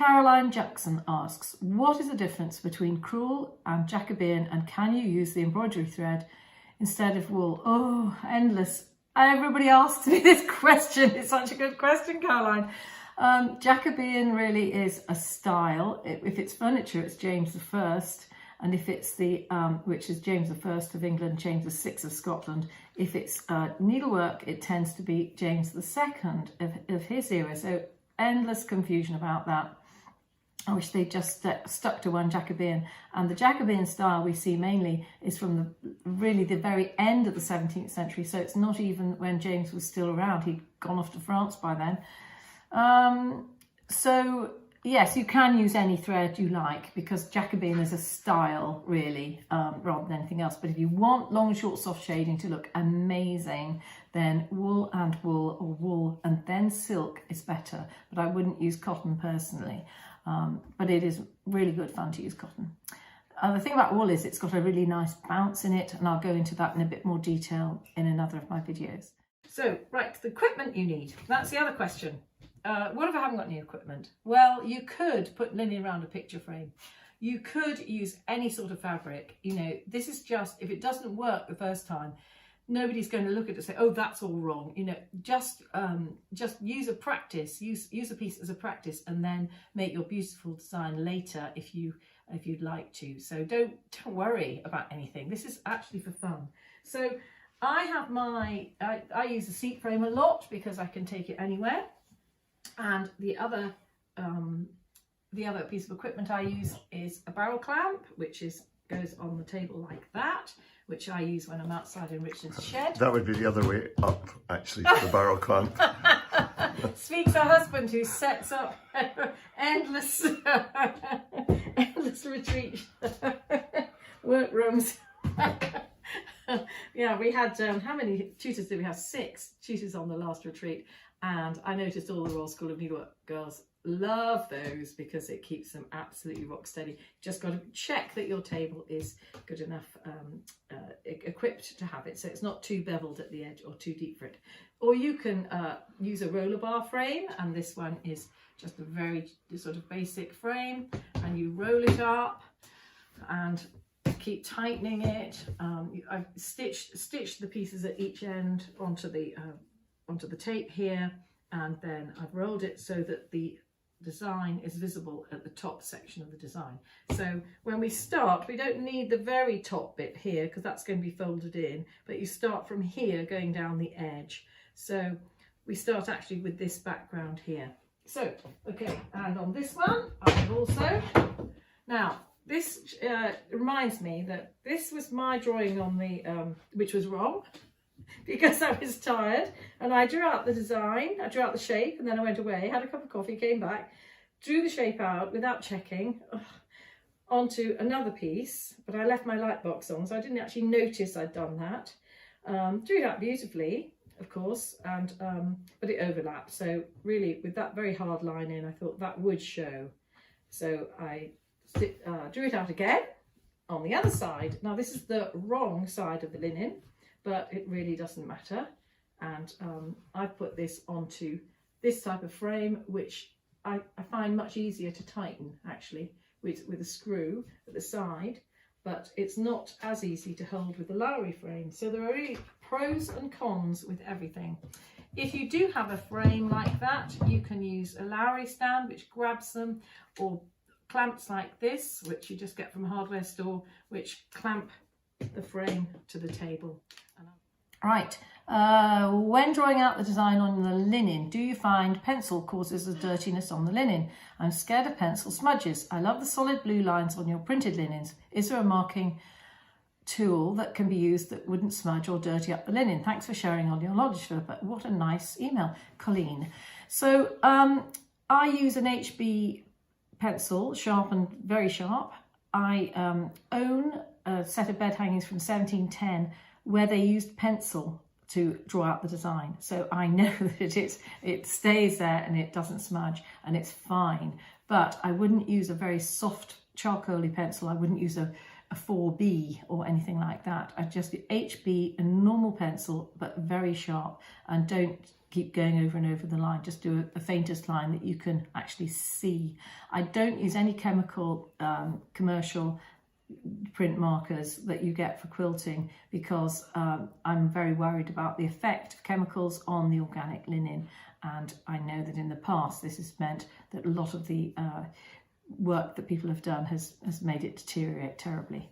Caroline Jackson asks, what is the difference between crewel and Jacobean, and can you use the embroidery thread instead of wool? Oh, endless. Everybody asks me this question. It's such a good question, Caroline. Jacobean really is a style. If it's furniture, it's James I. And if it's the, which is James I of England, James VI of Scotland, if it's needlework, it tends to be James II of his era. So endless confusion about that. I wish they just stuck to one Jacobean. And the Jacobean style we see mainly is from really the very end of the 17th century. So it's not even when James was still around. He'd gone off to France by then. So yes, you can use any thread you like, because Jacobean is a style really, rather than anything else. But if you want long, short, soft shading to look amazing, then wool and wool, or wool and then silk is better. But I wouldn't use cotton personally. But it is really good fun to use cotton. The thing about wool is it's got a really nice bounce in it, and I'll go into that in a bit more detail in another of my videos. So, right, the equipment you need. That's the other question. What if I haven't got any equipment? Well, you could put linen around a picture frame. You could use any sort of fabric. You know, this is just, if it doesn't work the first time, nobody's going to look at it and say, oh, that's all wrong. You know, just use a practice, use a piece as a practice, and then make your beautiful design later if you'd like to. So don't worry about anything. This is actually for fun. So I have I use a seat frame a lot because I can take it anywhere. And the other piece of equipment I use is a barrel clamp, which goes on the table like that, which I use when I'm outside in Richard's shed. That would be the other way up, actually, the barrel clamp. Speaks a husband who sets up endless retreat workrooms. Yeah, we had, how many tutors did we have? 6 tutors on the last retreat. And I noticed all the Royal School of Needlework girls love those because it keeps them absolutely rock steady. Just got to check that your table is good enough equipped to have it, so it's not too beveled at the edge or too deep for it. Or you can use a roller bar frame, and this one is just a very sort of basic frame, and you roll it up and keep tightening it. I've stitched the pieces at each end onto the tape here, and then I've rolled it so that the design is visible at the top section of the design. So when we start, we don't need the very top bit here because that's going to be folded in, but you start from here going down the edge. So we start actually with this background here. So, okay, and on this one, I've also, now this reminds me that this was my drawing on the, which was wrong, because I was tired, and I drew out the design, I drew out the shape, and then I went away, had a cup of coffee, came back, drew the shape out without checking, onto another piece, but I left my light box on, so I didn't actually notice I'd done that. Drew it out beautifully, of course, and but it overlapped, so really with that very hard line in, I thought that would show. So I drew it out again on the other side. Now this is the wrong side of the linen, but it really doesn't matter. And I've put this onto this type of frame, which I find much easier to tighten actually with a screw at the side, but it's not as easy to hold with the Lowry frame. So there are really pros and cons with everything. If you do have a frame like that, you can use a Lowry stand which grabs them, or clamps like this, which you just get from a hardware store, which clamp the frame to the table. Right, when drawing out the design on the linen, do you find pencil causes a dirtiness on the linen? I'm scared of pencil smudges. I love the solid blue lines on your printed linens. Is there a marking tool that can be used that wouldn't smudge or dirty up the linen? Thanks for sharing all your knowledge, Phillipa. What a nice email, Colleen. So I use an HB pencil, sharp and very sharp. I own a set of bed hangings from 1710 where they used pencil to draw out the design. So I know that it stays there and it doesn't smudge and it's fine. But I wouldn't use a very soft charcoaly pencil. I wouldn't use a a 4B or anything like that. I just do HB, a normal pencil, but very sharp, and don't keep going over and over the line. Just do the faintest line that you can actually see. I don't use any chemical commercial print markers that you get for quilting, because I'm very worried about the effect of chemicals on the organic linen, and I know that in the past this has meant that a lot of the work that people have done has made it deteriorate terribly.